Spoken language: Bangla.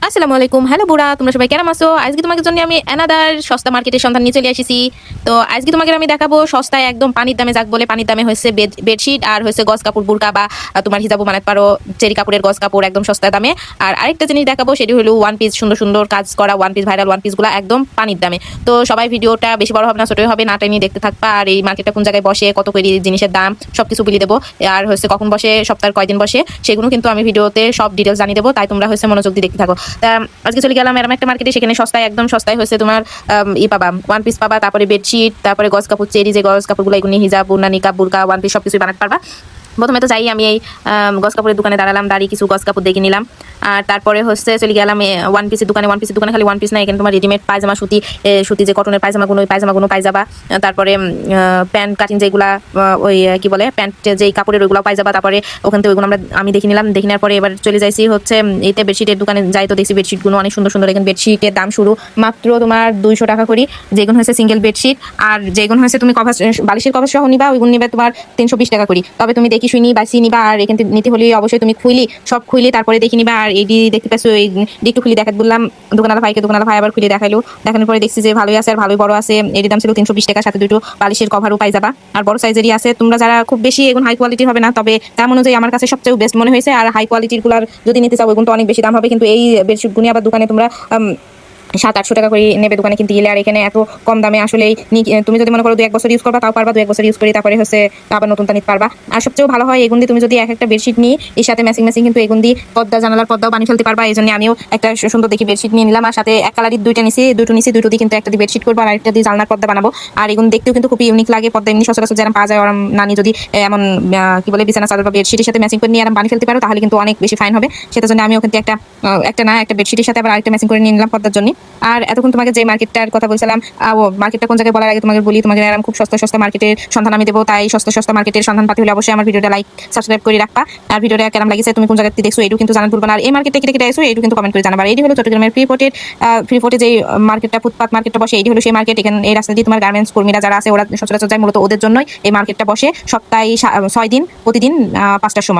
আসসালামু আলাইকুম, হ্যালো বুড়া, তোমরা সবাই কেমন আছো? আজকে তোমাদের জন্য আমি অ্যানাদার সস্তা মার্কেটের সন্ধান নিয়ে চলে এসেছি। তো আজকে তোমাকে আমি দেখাবো সস্তায় একদম পানির দামে, যাক বলে পানির দামে হচ্ছে বেডশিট আর হচ্ছে গজ কাপড়, বুরকা বা তোমার হিজাবও বানাতে পারো, চেরি কাপড়ের গজ কাপড় একদম সস্তা দামে। আর আরেকটা জিনিস দেখাবো, সেটি হলো ওয়ান পিস, সুন্দর সুন্দর কাজ করা ওয়ান পিস, ভাইরাল ওয়ান পিসগুলো একদম পানির দামে। তো সবাই ভিডিওটা বেশি বড় হবে না, ছোটই হবে, না টেনে দেখতে থাকবা। আর এই মার্কেটটা কোন জায়গায় বসে, কত করে জিনিসের দাম, সবকিছু বলে দেবো। আর হচ্ছে কখন বসে, সপ্তাহের কয়দিন বসে, সেগুলো কিন্তু আমি ভিডিওতে সব ডিটেলস জানিয়ে দেবো। তাই তোমরা হচ্ছে মনোযোগ দিয়ে দেখতে থাকো। তা আজকে চলে গেলাম এরকম একটা মার্কেটে, সেখানে সস্তায় একদম সস্তায় হচ্ছে তোমার পাবা, ওয়ান পিস পাবা, তারপরে বেডশিট, তারপরে গজ কাপড়, চেরি যে গজ কাপড়গুলো, এগুলো হিজাব, বুনা, নিকাব, বুরকা, ওয়ান পিস সবকিছু বানাতে পারবা। প্রথমে তো যাই আমি এই গজ কাপড়ের দোকানে দাঁড়ালাম, দাঁড়িয়ে কিছু গজ কাপড় দেখে নিলাম। আর তারপরে হচ্ছে চলে গেলাম ওয়ান পিসের দোকানে। ওয়ান পিসের দোকানে খালি ওয়ান পিস না, এখানে তোমার রেডিমেড পায়জামা, সুতি যে কটনের পায়জামাগুলো, ওই পায়জামাগুলো পাই যাবা। তারপরে প্যান্ট কাটিং যেগুলা, ওই কি বলে প্যান্ট যেই কাপড়ের, ওইগুলো পাই যাবা। তারপরে ওখান থেকে ওইগুলো আমি দেখে নিলাম। দেখে নেওয়ার পরে এবার চলে যাইছি হচ্ছে এইতে বেডশিটের দোকানে যাই। তো দেখছি বেডশিটগুলো অনেক সুন্দর সুন্দর। এখানে বেডশিটের দাম শুরু মাত্র তোমার 200 টাকা করি, যেগুলো হচ্ছে সিঙ্গেল বেডশিট। আর যেগুলো হচ্ছে তুমি কভার, বালিশের কভার সহ নিবা, ওইগুলো নিবে তোমার 320 টাকা করি। তবে তুমি দেখি শুনি বাসি নিবা। আর এখান থেকে নিতে হলে অবশ্যই তুমি সব খুইলি তারপরে দেখে নিবা। আর এইটি দেখতে পাচ্ছ, এই একটু খুলি দেখাতে বললাম দোকানদার ভাই আবার খুলে দেখাইলো। দেখানোর পরে দেখছি যে ভালোই আছে, আর ভালোই বড় আছে। এর দাম ছিল 320 টাকা, সাথে দুটো বালিশের কভারও পাই যাবা। আর বড় সাইজেরই আছে। তোমরা যারা খুব বেশি এখন হাই কোয়ালিটির হবে না, তবে তার অনুযায়ী আমার কাছে সবচেয়ে বেস্ট মনে হয়েছে। আর হাই কোয়ালিটির গুলার যদি নিতে চাও, ওইগুলো তো অনেক বেশি দাম হবে, কিন্তু এই বেডশিটগুলো আবার দোকানে তোমরা 700-800 টাকা করে নেবে দোকানে কিনতে গেলে। আর এখানে এত কম দামে আসলে তুমি যদি মনে করো 2-1 বছর ইউজ করবা, তাও পারবা। 2-1 বছর ইউজ করি তারপরে হচ্ছে আবার নতুনটা নিতে পারবা। আর সবচেয়ে ভালো হয় এগুন দিয়ে তুমি যদি একটা বেডশিট নিয়ে এর সাথে ম্যাচিং কিন্তু এগুন দিয়ে পর্দা, জানালার পর্দাও বানিয়ে ফেলতে পারবা। এই জন্য আমিও একটা সুন্দর দেখি বেডশিট নিয়ে নিলাম। আর সাথে এক কালারের দুটো নিছি, দুটো দিয়ে কিন্তু একটা দিয়ে বেডশিট করবো, আর একটা দিয়ে জানলার পর্দা বানাবো। আর এগুন দেখতেও কিন্তু খুবই ইউনিক লাগে। পর্দা এমনি সচরাচর যেরকম পাওয়া যায়, ওরম নানি যদি এমন কি বলে বিছানা চাদর বা বেডশিটের সাথে ম্যাচিং করে নিয়ে আরাম বানিয়ে ফেলতে পারো, তাহলে কিন্তু অনেক বেশি ফাইন হবে। সেটার জন্য আমি ওখান থেকে একটা বেডশিটের সাথে আবার আরেকটা ম্যাচিং করে নিয়ে নিলাম পর্দার জন্য। আর এতক্ষণ তোমাকে যে মার্কেটটার কথা বলছিলাম, মার্কেটটা কোন জায়গায় বলার আগে তোমাকে বলি, তোমাকে এরকম খুব সস্তা সস্তা মার্কেটের সন্ধান আমি দেবো। তাই সস্তা সস্তা মার্কেটের সন্ধান পাতে হলে অবশ্যই আমার ভিডিওটা লাইক সাবস্ক্রাইব করে রাখবা। আর ভিডিওটা কেমন লাগছে, তুমি কোন জায়গাতে দেখছো, এইটু কিন্তু জানাতে ভুলবা না। আর এই মার্কেটে কেটে এসো, এইটু কিন্তু কমেন্ট করে জানাবা। এটি হলো চট্টগ্রামের ফ্রি যে মার্কেটটা, ফুটপাত মার্কেটটা বসে, এটি হলো সেই মার্কেট। এখানে এই রাস্তা দিয়ে তোমার গার্মেন্টস কর্মীরা যারা আছে, ওরা সচরাচর যায়, মূলত ওদের জন্যই এই মার্কেটটা বসে। সপ্তাহে 6 দিন, প্রতিদিন 5টার সময়।